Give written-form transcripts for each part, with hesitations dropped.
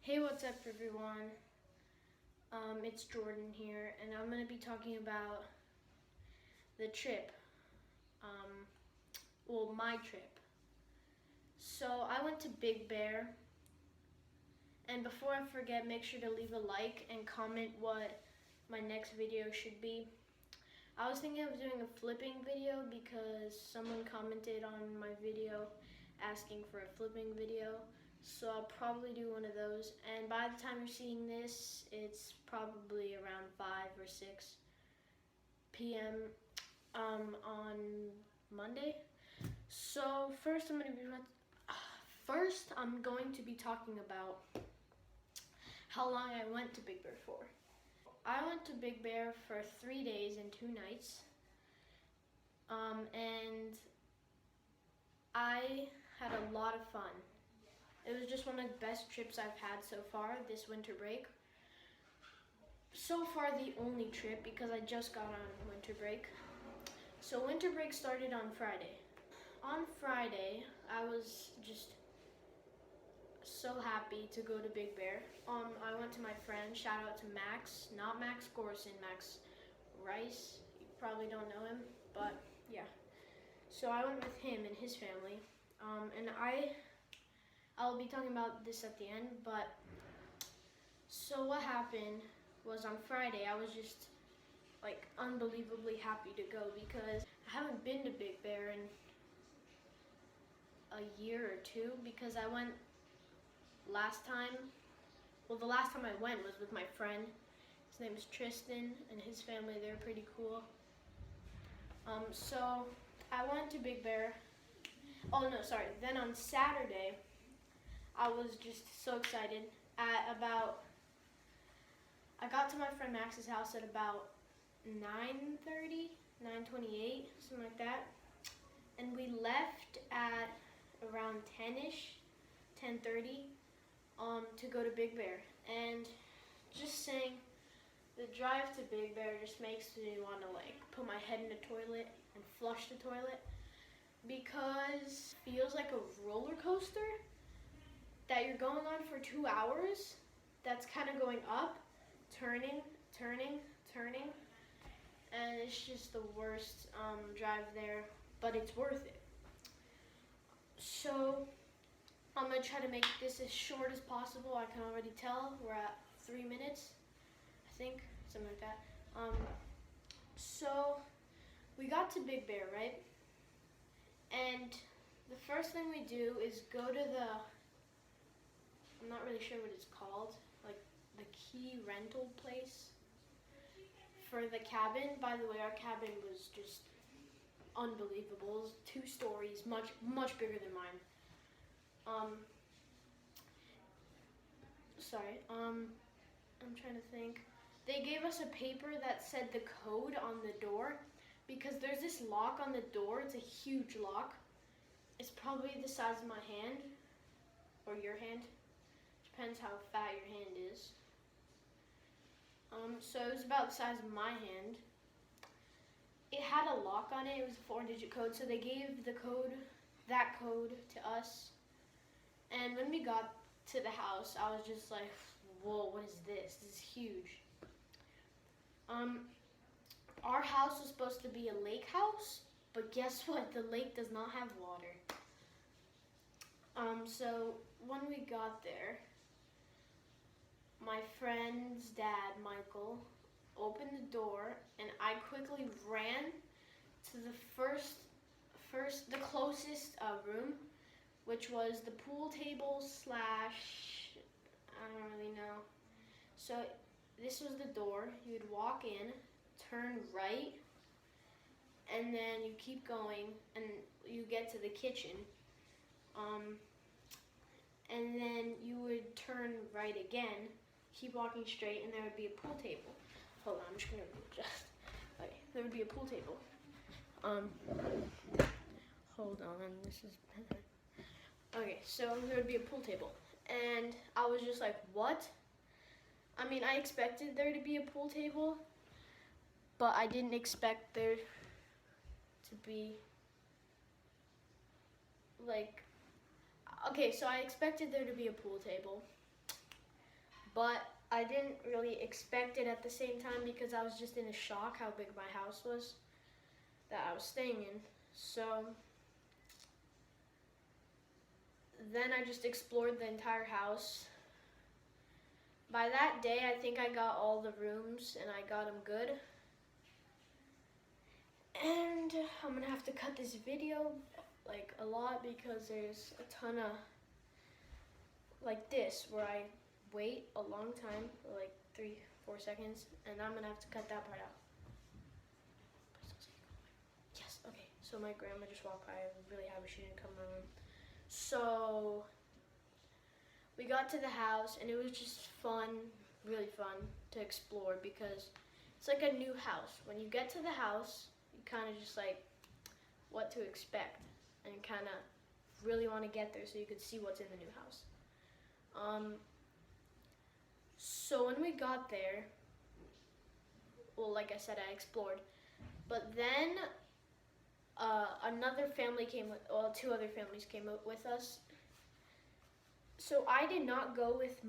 Hey, what's up, everyone? It's Jordan here, and I'm going to be talking about the trip. My trip. So, I went to Big Bear, and before I forget, make sure to leave a like and comment what my next video should be. I was thinking of doing a flipping video because someone commented on my video asking for a flipping video. So I'll probably do one of those. And by the time you're seeing this, it's probably around 5 or 6 p.m. On Monday. So first I'm going to be talking about how long I went to Big Bear for. I went to Big Bear for 3 days and 2 nights. And I had a lot of fun. It was just one of the best trips I've had so far this winter break. So far the only trip because I just got on winter break. So winter break started on Friday. On Friday, I was just so happy to go to Big Bear. I went to my friend, shout out to Max, not Max Gorson, Max Rice. You probably don't know him, but yeah. So I went with him and his family, and I'll be talking about this at the end, but so what happened was on Friday, I was just like unbelievably happy to go because I haven't been to Big Bear in a year or two because I went last time. Well, the last time I went was with my friend. His name is Tristan and his family, they're pretty cool. So I went to Big Bear. Oh no, sorry. Then on Saturday, I was just so excited. I got to my friend Max's house at about 9:30, 9:28, something like that. And we left at around 10-ish, 10:30, to go to Big Bear. And just saying, the drive to Big Bear just makes me want to like put my head in the toilet and flush the toilet because it feels like a roller coaster that you're going on for 2 hours that's kind of going up, turning, and it's just the worst drive there, but it's worth it. So I'm going to try to make this as short as possible. I can already tell we're at 3 minutes, I think, something like that. So we got to Big Bear, right? And the first thing we do is go to I'm not really sure what it's called, like the key rental place for the cabin. By the way, our cabin was just unbelievable. It was 2 stories, much bigger than mine. I'm trying to think. They gave us a paper that said the code on the door because there's this lock on the door. It's a huge lock. It's probably the size of my hand or your hand. Depends how fat your hand is. So it was about the size of my hand. It had a lock on it. It was a 4-digit code. So they gave that code to us. And when we got to the house, I was just like, whoa, what is this? This is huge. Our house was supposed to be a lake house, but guess what? The lake does not have water. So when we got there, my friend's dad, Michael, opened the door, and I quickly ran to the closest room, which was the pool table / I don't really know. So this was the door. You'd walk in, turn right, and then you keep going, and you get to the kitchen. And then you would turn right again, keep walking straight, and there would be a pool table. Hold on, I'm just gonna adjust. Okay, there would be a pool table. Hold on, this is better. Okay, so there would be a pool table, and I was just like, what? I mean, I expected there to be a pool table, but I didn't expect there to be like, okay, so I expected there to be a pool table, but I didn't really expect it at the same time because I was just in a shock how big my house was that I was staying in. So then I just explored the entire house. By that day, I think I got all the rooms and I got them good. And I'm gonna have to cut this video like a lot because there's a ton of like this where I wait a long time, like 3-4 seconds, and I'm gonna have to cut that part out. Yes, okay. So my grandma just walked by. I'm really happy she didn't come in my room. So we got to the house and it was just fun, really fun to explore because it's like a new house. When you get to the house, you kind of just like what to expect and kind of really want to get there so you could see what's in the new house. So when we got there, well, like I said, I explored, but then another family came with, well, 2 other families came with us. So I did not go with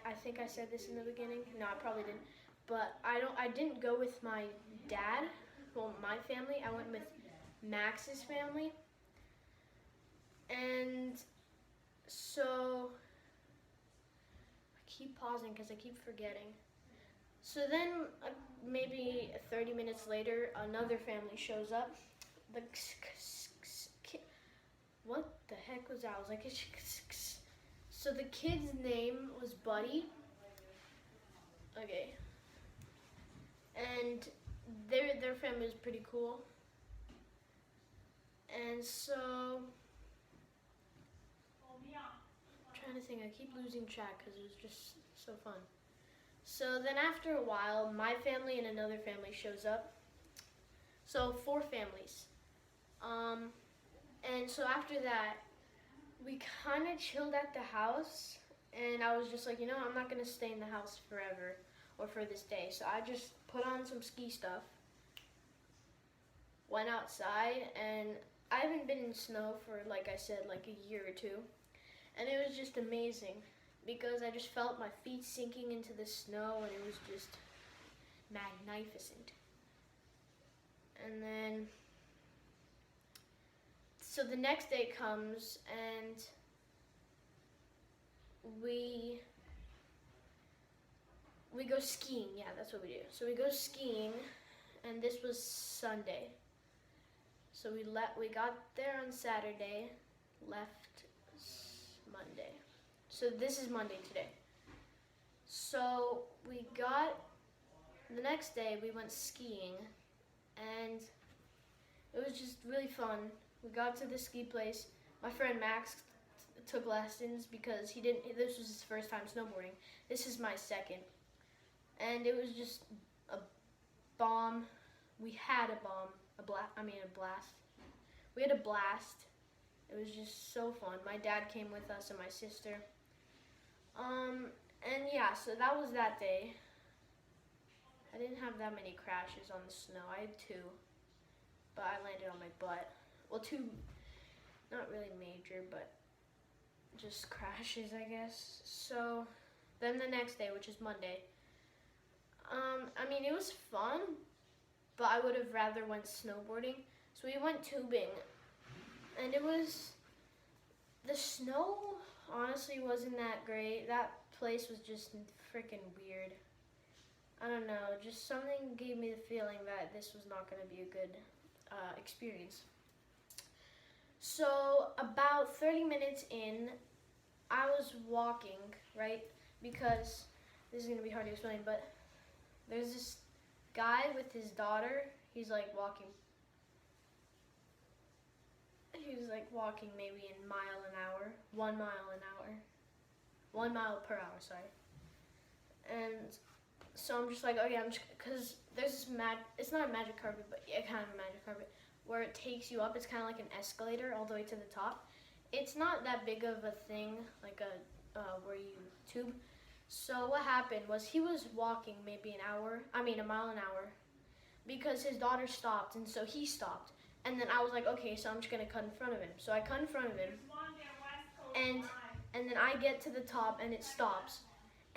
I think I said this in the beginning. No, I probably didn't. But I didn't go with my dad, well, my family. I went with Max's family. And so I keep pausing because I keep forgetting. So then maybe 30 minutes later, another family shows up. What the heck was that? I was like, so the kid's name was Buddy. Okay. And their family was pretty cool. And so I'm trying to think, I keep losing track because it was just so fun. So then after a while, my family and another family shows up. So 4 families. And so after that, we kind of chilled at the house, and I was just like, I'm not going to stay in the house forever or for this day. So I just put on some ski stuff, went outside, and I haven't been in snow for, like I said, like a year or 2. And it was just amazing because I just felt my feet sinking into the snow, and it was just magnificent. And then, so the next day comes, and we go skiing. Yeah, that's what we do. So we go skiing, and this was Sunday. So we got there on Saturday, left Monday. So this is Monday today. So the next day we went skiing, and it was just really fun. We got to the ski place. My friend Max took lessons because this was his first time snowboarding. This is my second. And it was just a bomb. We had a blast. We had a blast. It was just so fun. My dad came with us and my sister. And yeah, so that was that day. I didn't have that many crashes on the snow. I had 2, but I landed on my butt. Well, 2, not really major, but just crashes, I guess. So then the next day, which is Monday, it was fun, but I would have rather went snowboarding. So we went tubing, and the snow honestly wasn't that great. That place was just freaking weird. I don't know, just something gave me the feeling that this was not going to be a good experience. So about 30 minutes in, I was walking, right? Because this is going to be hard to explain, but there's this guy with his daughter. He's like walking. He was like walking maybe in 1 mile per hour, sorry. And so I'm just like, okay, because there's this it's not a magic carpet, but yeah, kind of a magic carpet, where it takes you up. It's kind of like an escalator all the way to the top. It's not that big of a thing, like where you tube. So what happened was he was walking maybe a mile an hour, because his daughter stopped, and so he stopped. And then I was like, okay, so I'm just gonna cut in front of him. So I cut in front of him, and then I get to the top, and it stops.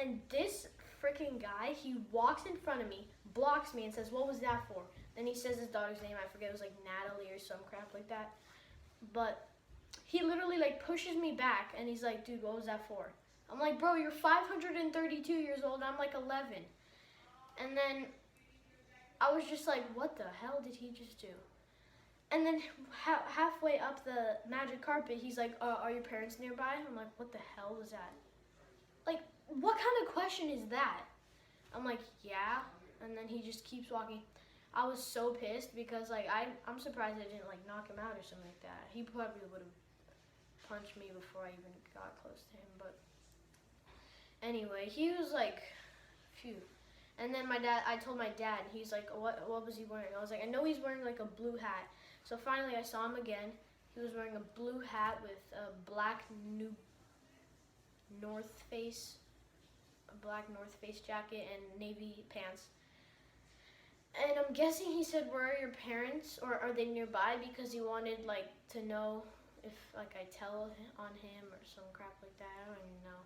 And this freaking guy, he walks in front of me, blocks me, and says, "What was that for?" Then he says his daughter's name. I forget, it was like Natalie or some crap like that. But he literally like pushes me back, and he's like, "Dude, what was that for?" I'm like, "Bro, you're 532 years old. I'm like 11." And then I was just like, "What the hell did he just do?" And then halfway up the magic carpet, he's like, "Are your parents nearby?" I'm like, "What the hell was that?" Like, what kind of question is that? I'm like, "Yeah." And then he just keeps walking. I was so pissed because like I'm surprised I didn't like knock him out or something like that. He probably would have punched me before I even got close to him. But anyway, he was like, phew. And then I told my dad, he's like, what was he wearing? I was like, I know he's wearing like a blue hat. So finally I saw him again. He was wearing a blue hat with a black North Face jacket and navy pants. And I'm guessing he said, "Where are your parents, or are they nearby?" Because he wanted like to know if like I tell on him or some crap like that. I don't even know.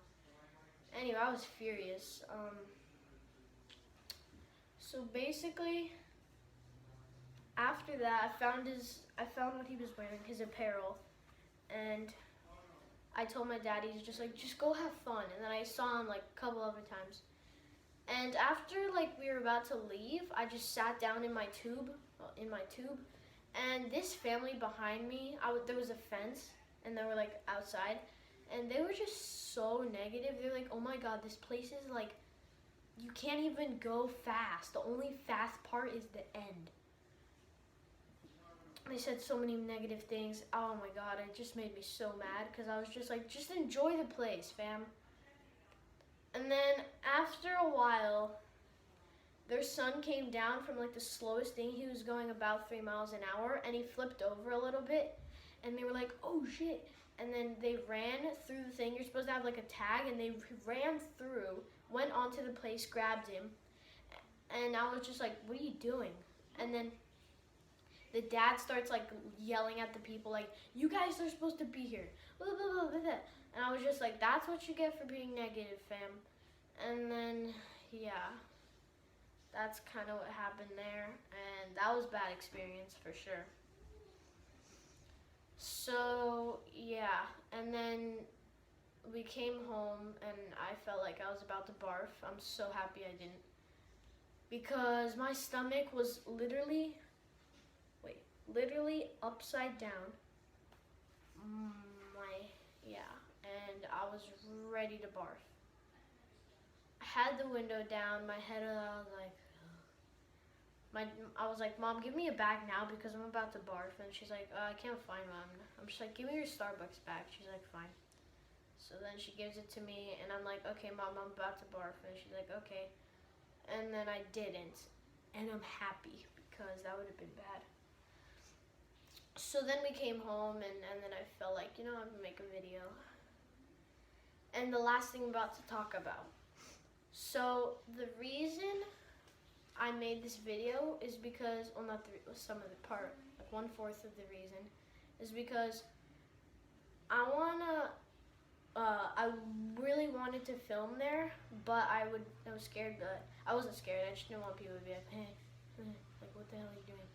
Anyway, I was furious. So basically, after that, I found what he was wearing, his apparel, and I told my dad, he's just like, "Just go have fun." And then I saw him like a couple other times. And after like we were about to leave, I just sat down in my tube, and this family behind me, there was a fence, and they were like outside, and they were just so negative. They're like, "Oh my God, this place is like, you can't even go fast. The only fast part is the end." They said so many negative things. Oh my God, it just made me so mad because I was just like, just enjoy the place, fam. And then after a while, their son came down from like the slowest thing. He was going about 3 miles an hour, and he flipped over a little bit, and they were like, "Oh shit." And then they ran through the thing. You're supposed to have like a tag, and they ran through, went onto the place, grabbed him, and I was just like, "What are you doing?" And then the dad starts like yelling at the people like, "You guys are supposed to be here." Blah, blah, blah, blah, blah. And I was just like, "That's what you get for being negative, fam." And then, yeah, that's kind of what happened there. And that was a bad experience for sure. So, yeah. And then we came home and I felt like I was about to barf. I'm so happy I didn't. Because my stomach was literally upside down. And I was ready to barf. I had the window down, my head I was like, "Mom, give me a bag now because I'm about to barf." And she's like, "I can't find one." I'm just like, "Give me your Starbucks bag." She's like, "Fine." So then she gives it to me and I'm like, "Okay, Mom, I'm about to barf." And she's like, "Okay." And then I didn't. And I'm happy because that would have been bad. So then we came home and then I felt like, I'm gonna make a video. And the last thing I'm about to talk about. So the reason I made this video is because, well, not some of the part, like 1/4 of the reason, is because I really wanted to film there, but I was scared, but I wasn't scared. I just didn't want people to be like, "Hey, like what the hell are you doing?"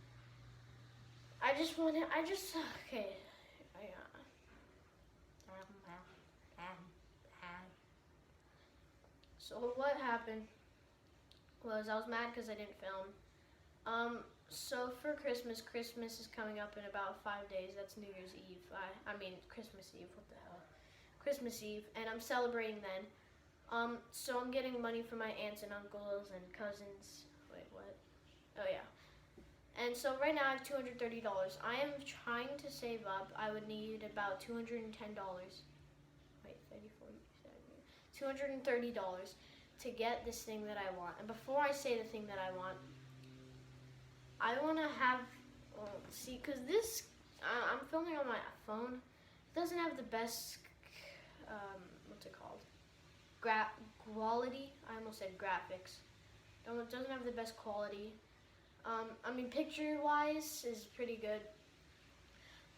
Okay. So what happened was I was mad because I didn't film. So for Christmas is coming up in about 5 days. That's New Year's Eve. I mean Christmas Eve. What the hell? Christmas Eve, and I'm celebrating then. So I'm getting money from my aunts and uncles and cousins. Wait, what? Oh yeah. And so right now I have $230. I am trying to save up. I would need about $210. Wait, 30, 40, 70, $230 to get this thing that I want. And before I say the thing that I want to have, see, because this, I'm filming on my phone. It doesn't have the best, what's it called? Quality. I almost said graphics. It doesn't have the best quality. I mean, picture-wise is pretty good.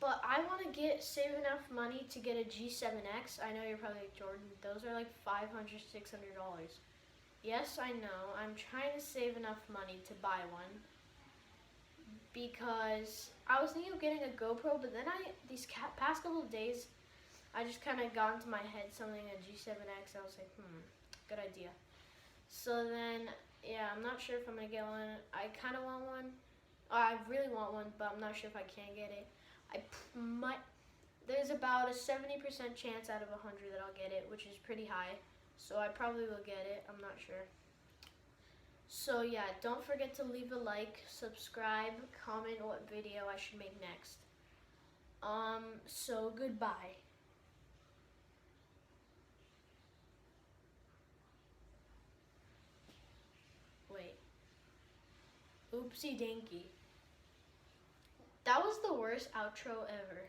But I want to save enough money to get a G7X. I know you're probably like, Jordan, those are like $500, $600. Yes, I know. I'm trying to save enough money to buy one because I was thinking of getting a GoPro, but then these past couple of days, I just kind of got into my head something a G7X. I was like, good idea. So then, yeah, I'm not sure if I'm gonna get one. I kind of want one. I really want one, but I'm not sure if I can get it. There's about a 70% chance out of 100 that I'll get it, which is pretty high. So I probably will get it. I'm not sure. So yeah, don't forget to leave a like, subscribe, comment what video I should make next. So goodbye. Wait. Oopsie dinky. That was the worst outro ever.